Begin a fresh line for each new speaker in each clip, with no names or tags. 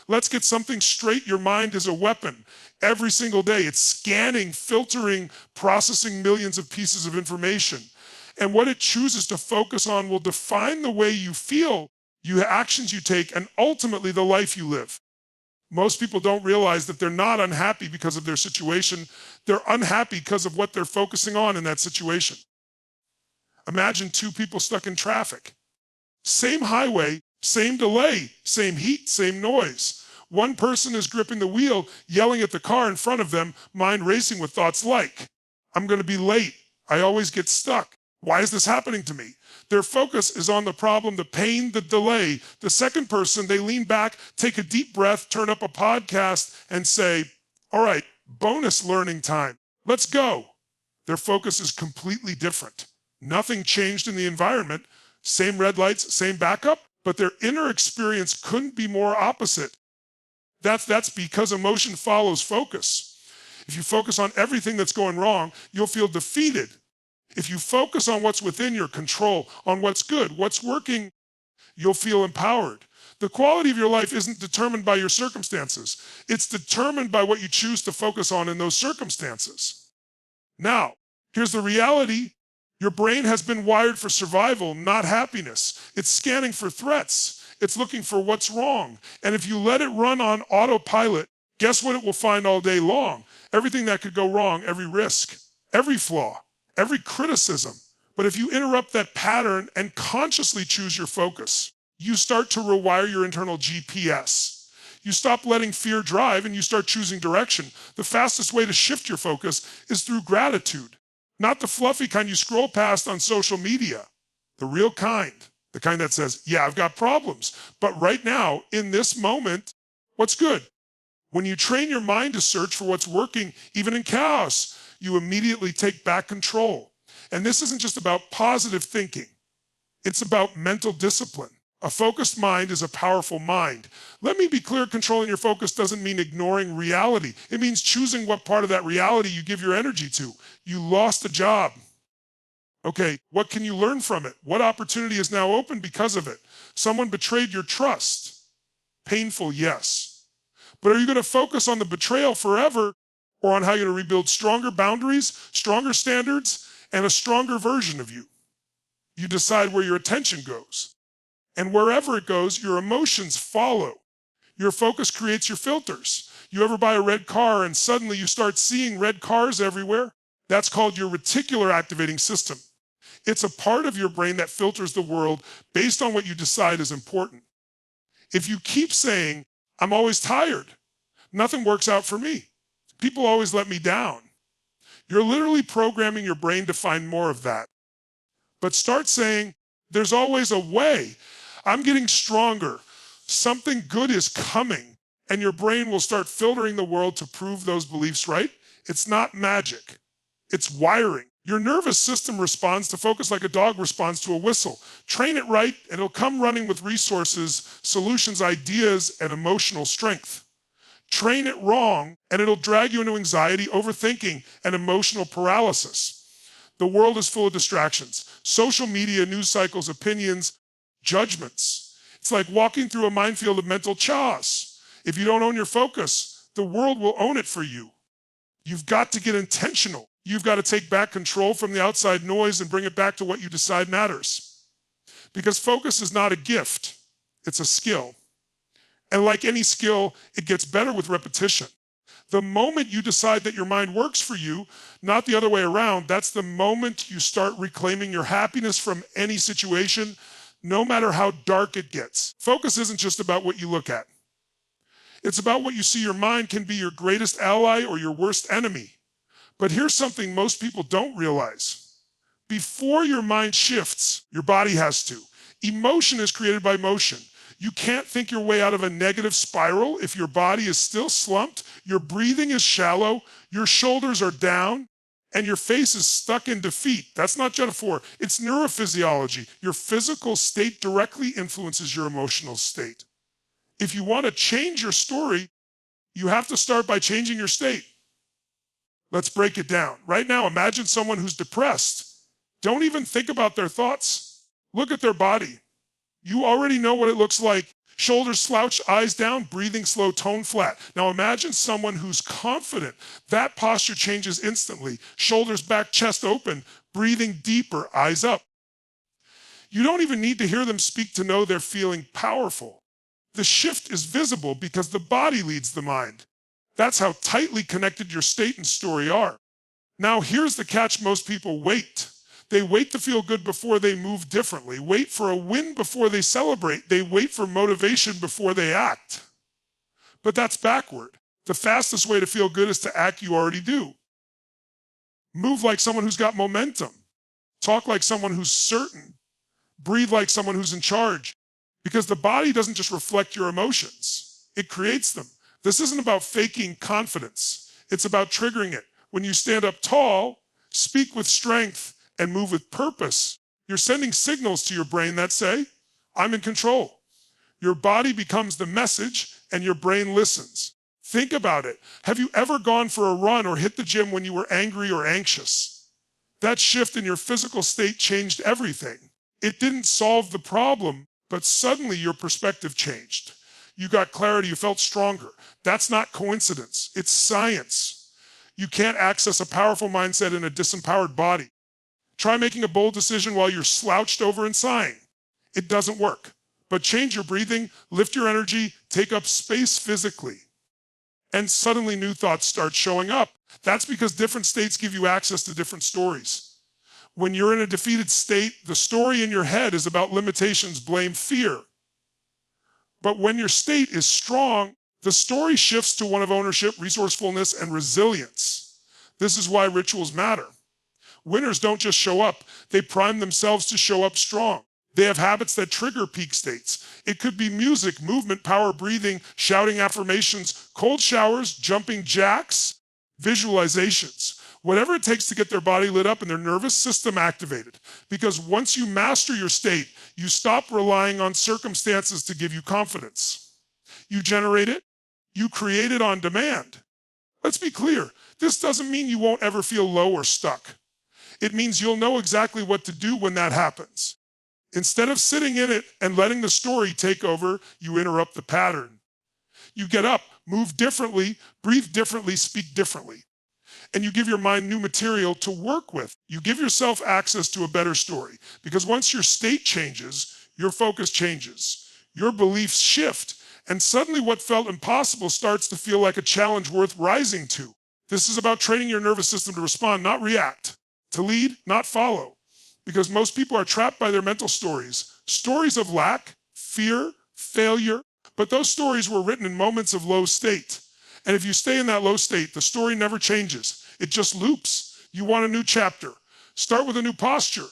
Let's get something straight. Your mind is a weapon. Every single day, it's scanning, filtering, processing millions of pieces of information. And what it chooses to focus on will define the way you feel, actions you take, and ultimately the life you live. Most people don't realize that they're not unhappy because of their situation. They're unhappy because of what they're focusing on in that situation. Imagine two people stuck in traffic. Same highway, same delay, same heat, same noise. One person is gripping the wheel, yelling at the car in front of them, mind racing with thoughts like, I'm going to be late. I always get stuck. Why is this happening to me? Their focus is on the problem, the pain, the delay. The second person, they lean back, take a deep breath, turn up a podcast, and say, all right, bonus learning time. Let's go. Their focus is completely different. Nothing changed in the environment. Same red lights, same backup, but their inner experience couldn't be more opposite. That's because emotion follows focus. If you focus on everything that's going wrong, you'll feel defeated. If you focus on what's within your control, on what's good, what's working, you'll feel empowered. The quality of your life isn't determined by your circumstances. It's determined by what you choose to focus on in those circumstances. Now, here's the reality. Your brain has been wired for survival, not happiness. It's scanning for threats. It's looking for what's wrong. And if you let it run on autopilot, guess what it will find all day long? Everything that could go wrong, every risk, every flaw, every criticism. But if you interrupt that pattern and consciously choose your focus, you start to rewire your internal GPS. You stop letting fear drive and you start choosing direction. The fastest way to shift your focus is through gratitude. Not the fluffy kind you scroll past on social media. The real kind. The kind that says, yeah, I've got problems. But right now, in this moment, what's good? When you train your mind to search for what's working, even in chaos, you immediately take back control. And this isn't just about positive thinking. It's about mental discipline. A focused mind is a powerful mind. Let me be clear, controlling your focus doesn't mean ignoring reality. It means choosing what part of that reality you give your energy to. You lost a job. Okay, what can you learn from it? What opportunity is now open because of it? Someone betrayed your trust. Painful, yes. But are you going to focus on the betrayal forever or on how you're going to rebuild stronger boundaries, stronger standards, and a stronger version of you? You decide where your attention goes. And wherever it goes, your emotions follow. Your focus creates your filters. You ever buy a red car and suddenly you start seeing red cars everywhere? That's called your reticular activating system. It's a part of your brain that filters the world based on what you decide is important. If you keep saying, I'm always tired, nothing works out for me, people always let me down, you're literally programming your brain to find more of that. But start saying, there's always a way. I'm getting stronger. Something good is coming. And your brain will start filtering the world to prove those beliefs right. It's not magic. It's wiring. Your nervous system responds to focus like a dog responds to a whistle. Train it right, and it'll come running with resources, solutions, ideas, and emotional strength. Train it wrong, and it'll drag you into anxiety, overthinking, and emotional paralysis. The world is full of distractions. Social media, news cycles, opinions, judgments. It's like walking through a minefield of mental chaos. If you don't own your focus, the world will own it for you. You've got to get intentional. You've got to take back control from the outside noise and bring it back to what you decide matters. Because focus is not a gift, it's a skill. And like any skill, it gets better with repetition. The moment you decide that your mind works for you, not the other way around, that's the moment you start reclaiming your happiness from any situation, no matter how dark it gets. Focus isn't just about what you look at. It's about what you see. Your mind can be your greatest ally or your worst enemy. But here's something most people don't realize. Before your mind shifts, your body has to. Emotion is created by motion. You can't think your way out of a negative spiral if your body is still slumped, your breathing is shallow, your shoulders are down, and your face is stuck in defeat. That's not metaphor. It's neurophysiology. Your physical state directly influences your emotional state. If you want to change your story, you have to start by changing your state. Let's break it down. Right now, imagine someone who's depressed. Don't even think about their thoughts. Look at their body. You already know what it looks like. Shoulders slouched, eyes down, breathing slow, tone flat. Now imagine someone who's confident. That posture changes instantly. Shoulders back, chest open, breathing deeper, eyes up. You don't even need to hear them speak to know they're feeling powerful. The shift is visible because the body leads the mind. That's how tightly connected your state and story are. Now here's the catch: most people wait. They wait to feel good before they move differently, wait for a win before they celebrate, they wait for motivation before they act. But that's backward. The fastest way to feel good is to act you already do. Move like someone who's got momentum. Talk like someone who's certain. Breathe like someone who's in charge. Because the body doesn't just reflect your emotions, it creates them. This isn't about faking confidence. It's about triggering it. When you stand up tall, speak with strength, and move with purpose, you're sending signals to your brain that say, I'm in control. Your body becomes the message and your brain listens. Think about it. Have you ever gone for a run or hit the gym when you were angry or anxious? That shift in your physical state changed everything. It didn't solve the problem, but suddenly your perspective changed. You got clarity, you felt stronger. That's not coincidence, it's science. You can't access a powerful mindset in a disempowered body. Try making a bold decision while you're slouched over and sighing. It doesn't work. But change your breathing, lift your energy, take up space physically. And suddenly new thoughts start showing up. That's because different states give you access to different stories. When you're in a defeated state, the story in your head is about limitations, blame, fear. But when your state is strong, the story shifts to one of ownership, resourcefulness, and resilience. This is why rituals matter. Winners don't just show up, they prime themselves to show up strong. They have habits that trigger peak states. It could be music, movement, power, breathing, shouting affirmations, cold showers, jumping jacks, visualizations. Whatever it takes to get their body lit up and their nervous system activated. Because once you master your state, you stop relying on circumstances to give you confidence. You generate it, you create it on demand. Let's be clear, this doesn't mean you won't ever feel low or stuck. It means you'll know exactly what to do when that happens. Instead of sitting in it and letting the story take over, you interrupt the pattern. You get up, move differently, breathe differently, speak differently. And you give your mind new material to work with. You give yourself access to a better story. Because once your state changes, your focus changes. Your beliefs shift. And suddenly what felt impossible starts to feel like a challenge worth rising to. This is about training your nervous system to respond, not react. To lead, not follow. Because most people are trapped by their mental stories. Stories of lack, fear, failure. But those stories were written in moments of low state. And if you stay in that low state, the story never changes. It just loops. You want a new chapter. Start with a new posture,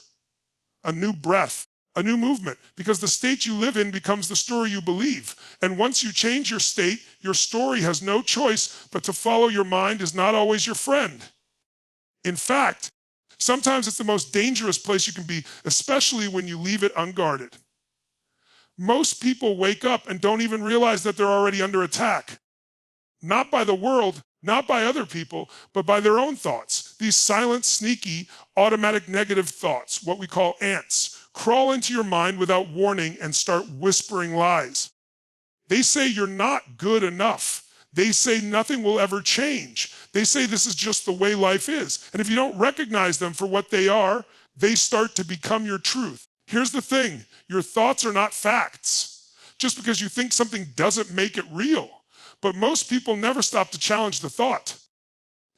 a new breath, a new movement. Because the state you live in becomes the story you believe. And once you change your state, your story has no choice but to follow your mind is not always your friend. In fact, sometimes it's the most dangerous place you can be, especially when you leave it unguarded. Most people wake up and don't even realize that they're already under attack. Not by the world, not by other people, but by their own thoughts. These silent, sneaky, automatic negative thoughts, what we call ants, crawl into your mind without warning and start whispering lies. They say you're not good enough. They say nothing will ever change. They say this is just the way life is. And if you don't recognize them for what they are, they start to become your truth. Here's the thing, your thoughts are not facts. Just because you think something doesn't make it real. But most people never stop to challenge the thought.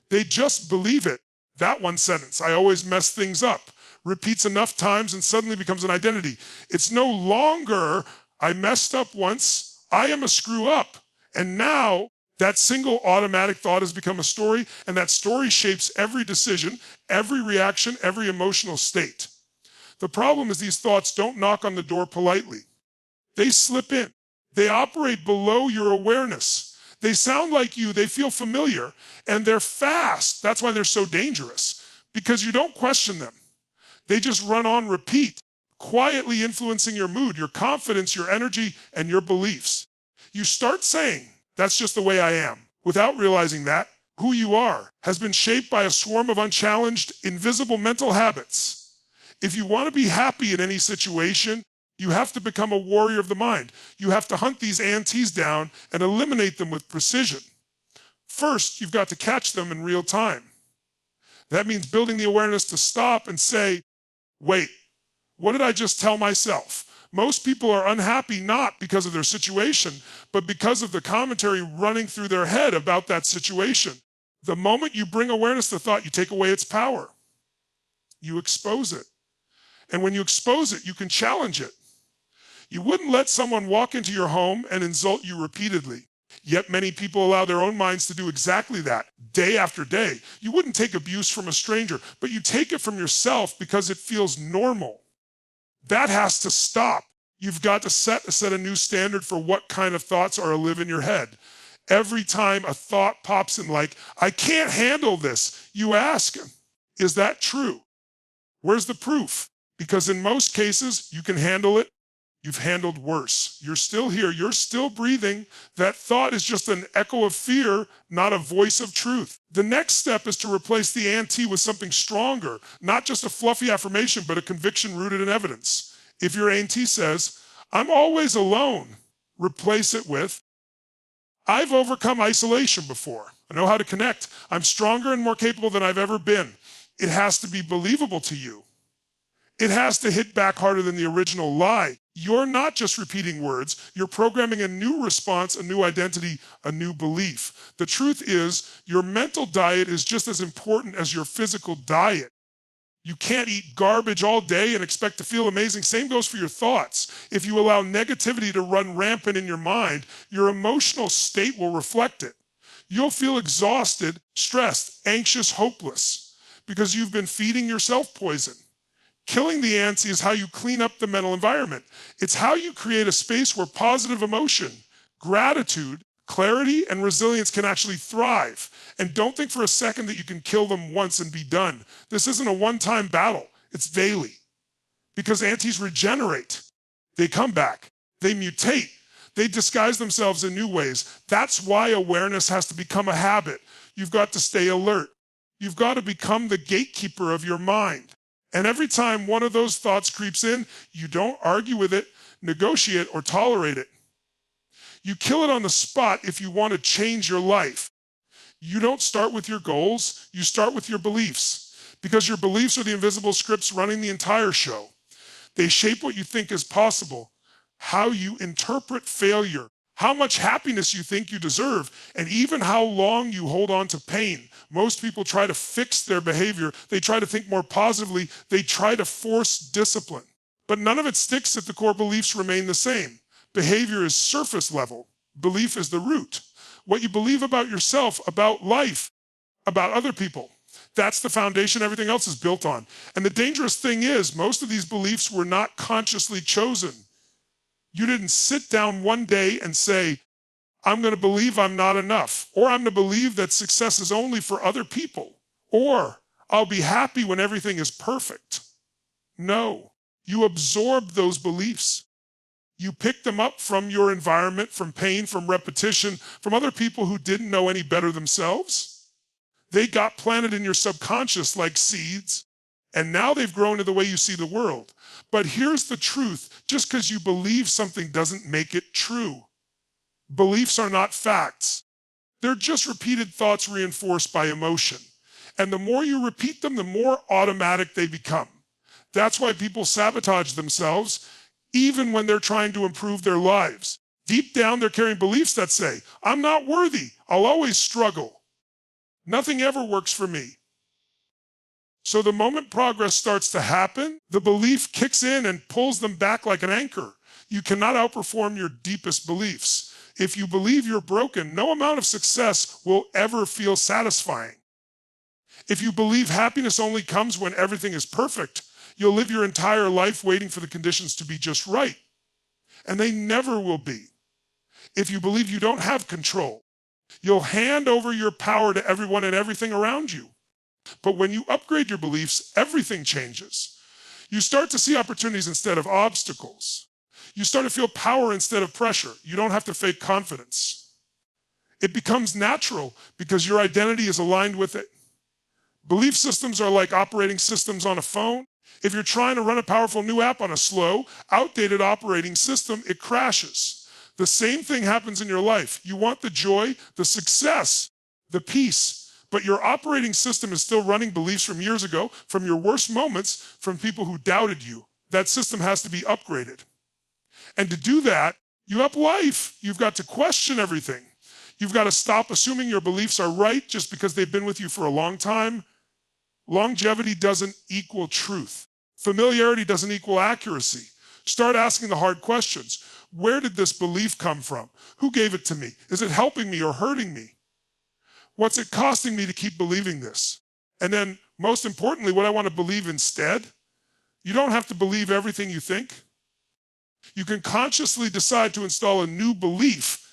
They just believe it. That one sentence, I always mess things up, repeats enough times and suddenly becomes an identity. It's no longer, I messed up once, I am a screw up. And now, that single automatic thought has become a story, and that story shapes every decision, every reaction, every emotional state. The problem is these thoughts don't knock on the door politely. They slip in. They operate below your awareness. They sound like you, they feel familiar, and they're fast. That's why they're so dangerous, because you don't question them. They just run on repeat, quietly influencing your mood, your confidence, your energy, and your beliefs. You start saying, that's just the way I am, without realizing that who you are has been shaped by a swarm of unchallenged, invisible mental habits. If you want to be happy in any situation, You have to become a warrior of the mind. You have to hunt these antis down and eliminate them with precision. First, you've got to catch them in real time. That means building the awareness to stop and say, wait, what did I just tell myself? Most people are unhappy not because of their situation, but because of the commentary running through their head about that situation. The moment you bring awareness to thought, you take away its power. You expose it. And when you expose it, you can challenge it. You wouldn't let someone walk into your home and insult you repeatedly. Yet many people allow their own minds to do exactly that, day after day. You wouldn't take abuse from a stranger, but you take it from yourself because it feels normal. That has to stop. You've got to set a new standard for what kind of thoughts are alive in your head. Every time a thought pops in like, I can't handle this, you ask, is that true? Where's the proof? Because in most cases, you can handle it. You've handled worse. You're still here. You're still breathing. That thought is just an echo of fear, not a voice of truth. The next step is to replace the anti with something stronger, not just a fluffy affirmation, but a conviction rooted in evidence. If your anti says, I'm always alone, replace it with, I've overcome isolation before. I know how to connect. I'm stronger and more capable than I've ever been. It has to be believable to you. It has to hit back harder than the original lie. You're not just repeating words. You're programming a new response, a new identity, a new belief. The truth is, your mental diet is just as important as your physical diet. You can't eat garbage all day and expect to feel amazing. Same goes for your thoughts. If you allow negativity to run rampant in your mind, your emotional state will reflect it. You'll feel exhausted, stressed, anxious, hopeless, because you've been feeding yourself poison. Killing the antsy is how you clean up the mental environment. It's how you create a space where positive emotion, gratitude, clarity, and resilience can actually thrive. And don't think for a second that you can kill them once and be done. This isn't a one-time battle. It's daily. Because antis regenerate. They come back. They mutate. They disguise themselves in new ways. That's why awareness has to become a habit. You've got to stay alert. You've got to become the gatekeeper of your mind. And every time one of those thoughts creeps in, you don't argue with it, negotiate, or tolerate it. You kill it on the spot if you want to change your life. You don't start with your goals, you start with your beliefs. Because your beliefs are the invisible scripts running the entire show. They shape what you think is possible, how you interpret failure, how much happiness you think you deserve, and even how long you hold on to pain. Most people try to fix their behavior. They try to think more positively. They try to force discipline. But none of it sticks if the core beliefs remain the same. Behavior is surface level. Belief is the root. What you believe about yourself, about life, about other people. That's the foundation everything else is built on. And the dangerous thing is, most of these beliefs were not consciously chosen. You didn't sit down one day and say, I'm going to believe I'm not enough, or I'm going to believe that success is only for other people, or I'll be happy when everything is perfect. No, you absorbed those beliefs. You picked them up from your environment, from pain, from repetition, from other people who didn't know any better themselves. They got planted in your subconscious like seeds, and now they've grown into the way you see the world. But here's the truth. Just because you believe something doesn't make it true. Beliefs are not facts. They're just repeated thoughts reinforced by emotion. And the more you repeat them, the more automatic they become. That's why people sabotage themselves, even when they're trying to improve their lives. Deep down, they're carrying beliefs that say, I'm not worthy. I'll always struggle. Nothing ever works for me. So the moment progress starts to happen, the belief kicks in and pulls them back like an anchor. You cannot outperform your deepest beliefs. If you believe you're broken, no amount of success will ever feel satisfying. If you believe happiness only comes when everything is perfect, you'll live your entire life waiting for the conditions to be just right. And they never will be. If you believe you don't have control, you'll hand over your power to everyone and everything around you. But when you upgrade your beliefs, everything changes. You start to see opportunities instead of obstacles. You start to feel power instead of pressure. You don't have to fake confidence. It becomes natural because your identity is aligned with it. Belief systems are like operating systems on a phone. If you're trying to run a powerful new app on a slow, outdated operating system, it crashes. The same thing happens in your life. You want the joy, the success, the peace, but your operating system is still running beliefs from years ago, from your worst moments, from people who doubted you. That system has to be upgraded. And to do that, you have life. You've got to question everything. You've got to stop assuming your beliefs are right just because they've been with you for a long time. Longevity doesn't equal truth. Familiarity doesn't equal accuracy. Start asking the hard questions. Where did this belief come from? Who gave it to me? Is it helping me or hurting me? What's it costing me to keep believing this? And then, most importantly, what I want to believe instead. You don't have to believe everything you think. You can consciously decide to install a new belief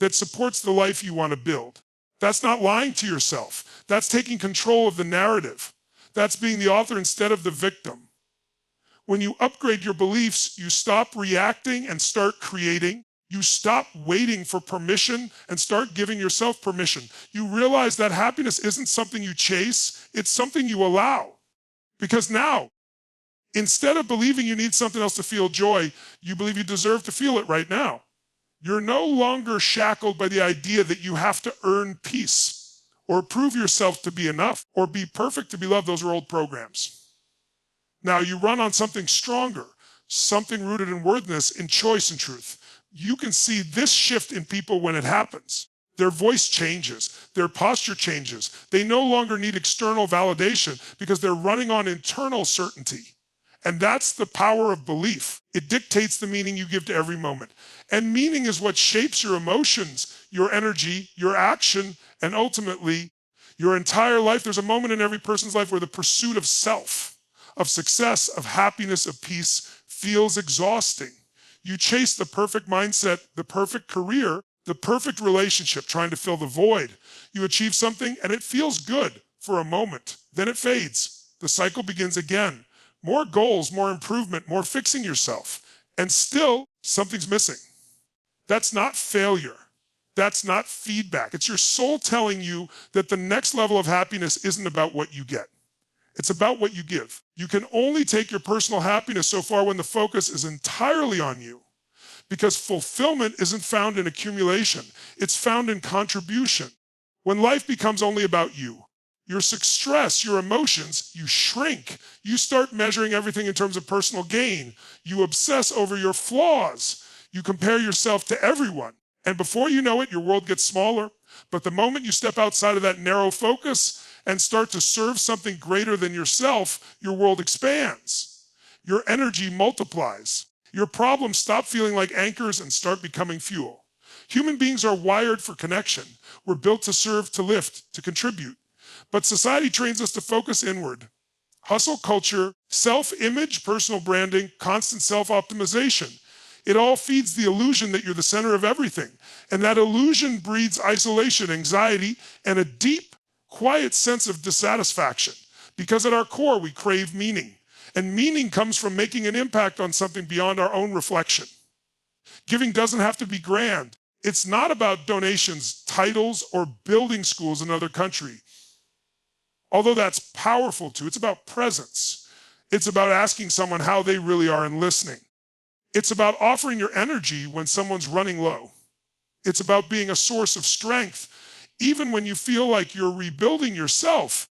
that supports the life you want to build. That's not lying to yourself. That's taking control of the narrative. That's being the author instead of the victim. When you upgrade your beliefs, you stop reacting and start creating. You stop waiting for permission and start giving yourself permission. You realize that happiness isn't something you chase, it's something you allow. Because now, instead of believing you need something else to feel joy, you believe you deserve to feel it right now. You're no longer shackled by the idea that you have to earn peace or prove yourself to be enough or be perfect to be loved. Those are old programs. Now you run on something stronger, something rooted in worthiness, in choice and truth. You can see this shift in people when it happens. Their voice changes, their posture changes. They no longer need external validation because they're running on internal certainty. And that's the power of belief. It dictates the meaning you give to every moment. And meaning is what shapes your emotions, your energy, your action, and ultimately your entire life. There's a moment in every person's life where the pursuit of self, of success, of happiness, of peace feels exhausting. You chase the perfect mindset, the perfect career, the perfect relationship, trying to fill the void. You achieve something and it feels good for a moment. Then it fades. The cycle begins again. More goals, more improvement, more fixing yourself. And still, something's missing. That's not failure. That's not feedback. It's your soul telling you that the next level of happiness isn't about what you get. It's about what you give. You can only take your personal happiness so far when the focus is entirely on you. Because fulfillment isn't found in accumulation. It's found in contribution. When life becomes only about you, your stress, your emotions, you shrink. You start measuring everything in terms of personal gain. You obsess over your flaws. You compare yourself to everyone. And before you know it, your world gets smaller. But the moment you step outside of that narrow focus and start to serve something greater than yourself, your world expands. Your energy multiplies. Your problems stop feeling like anchors and start becoming fuel. Human beings are wired for connection. We're built to serve, to lift, to contribute. But society trains us to focus inward. Hustle culture, self-image, personal branding, constant self-optimization. It all feeds the illusion that you're the center of everything. And that illusion breeds isolation, anxiety, and a deep, quiet sense of dissatisfaction. Because at our core, we crave meaning. And meaning comes from making an impact on something beyond our own reflection. Giving doesn't have to be grand. It's not about donations, titles, or building schools in another country. Although that's powerful too, it's about presence. It's about asking someone how they really are and listening. It's about offering your energy when someone's running low. It's about being a source of strength, even when you feel like you're rebuilding yourself.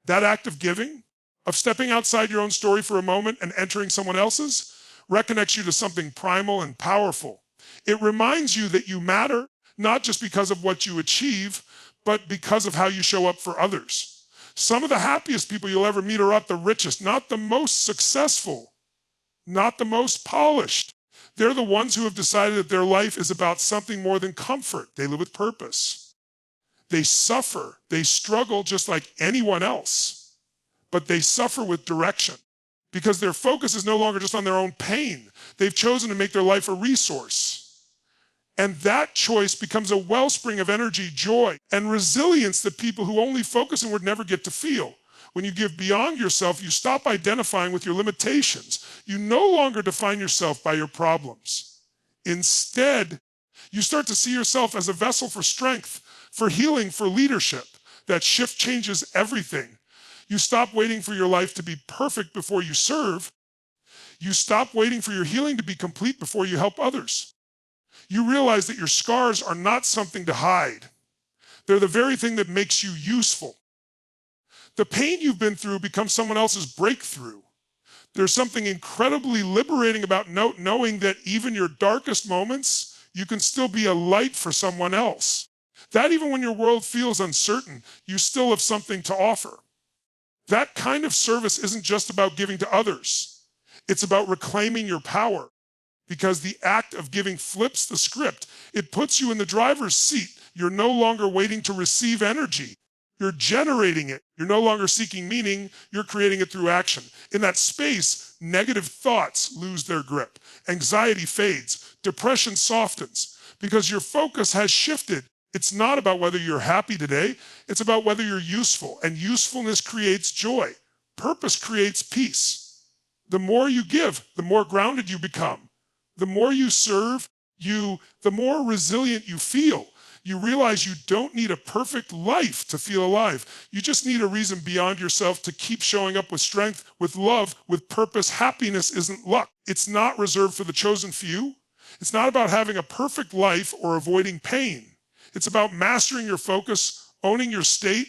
That act of giving, of stepping outside your own story for a moment and entering someone else's, reconnects you to something primal and powerful. It reminds you that you matter, not just because of what you achieve, but because of how you show up for others. Some of the happiest people you'll ever meet are not the richest, not the most successful, not the most polished. They're the ones who have decided that their life is about something more than comfort. They live with purpose. They suffer. They struggle just like anyone else, but they suffer with direction because their focus is no longer just on their own pain. They've chosen to make their life a resource. And that choice becomes a wellspring of energy, joy, and resilience that people who only focus inward never get to feel. When you give beyond yourself, you stop identifying with your limitations. You no longer define yourself by your problems. Instead, you start to see yourself as a vessel for strength, for healing, for leadership. That shift changes everything. You stop waiting for your life to be perfect before you serve. You stop waiting for your healing to be complete before you help others. You realize that your scars are not something to hide. They're the very thing that makes you useful. The pain you've been through becomes someone else's breakthrough. There's something incredibly liberating about knowing that even your darkest moments, you can still be a light for someone else. That even when your world feels uncertain, you still have something to offer. That kind of service isn't just about giving to others. It's about reclaiming your power, because the act of giving flips the script. It puts you in the driver's seat. You're no longer waiting to receive energy. You're generating it. You're no longer seeking meaning. You're creating it through action. In that space, negative thoughts lose their grip. Anxiety fades. Depression softens, because your focus has shifted. It's not about whether you're happy today. It's about whether you're useful. And usefulness creates joy. Purpose creates peace. The more you give, the more grounded you become. The more you serve, the more resilient you feel. You realize you don't need a perfect life to feel alive. You just need a reason beyond yourself to keep showing up with strength, with love, with purpose. Happiness isn't luck. It's not reserved for the chosen few. It's not about having a perfect life or avoiding pain. It's about mastering your focus, owning your state,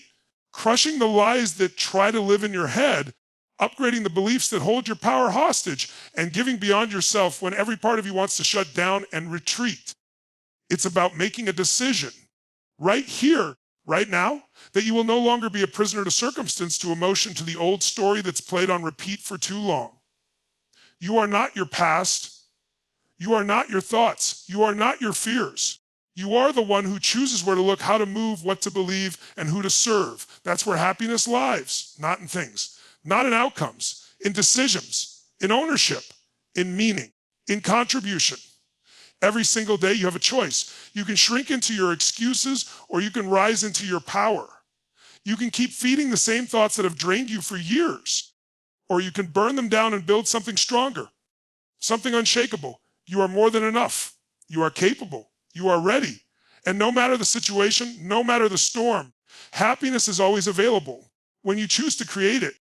crushing the lies that try to live in your head, upgrading the beliefs that hold your power hostage, and giving beyond yourself when every part of you wants to shut down and retreat. It's about making a decision right here, right now, that you will no longer be a prisoner to circumstance, to emotion, to the old story that's played on repeat for too long. You are not your past. You are not your thoughts. You are not your fears. You are the one who chooses where to look, how to move, what to believe, and who to serve. That's where happiness lies, not in things, not in outcomes, in decisions, in ownership, in meaning, in contribution. Every single day you have a choice. You can shrink into your excuses, or you can rise into your power. You can keep feeding the same thoughts that have drained you for years, or you can burn them down and build something stronger, something unshakable. You are more than enough. You are capable. You are ready. And no matter the situation, no matter the storm, happiness is always available when you choose to create it.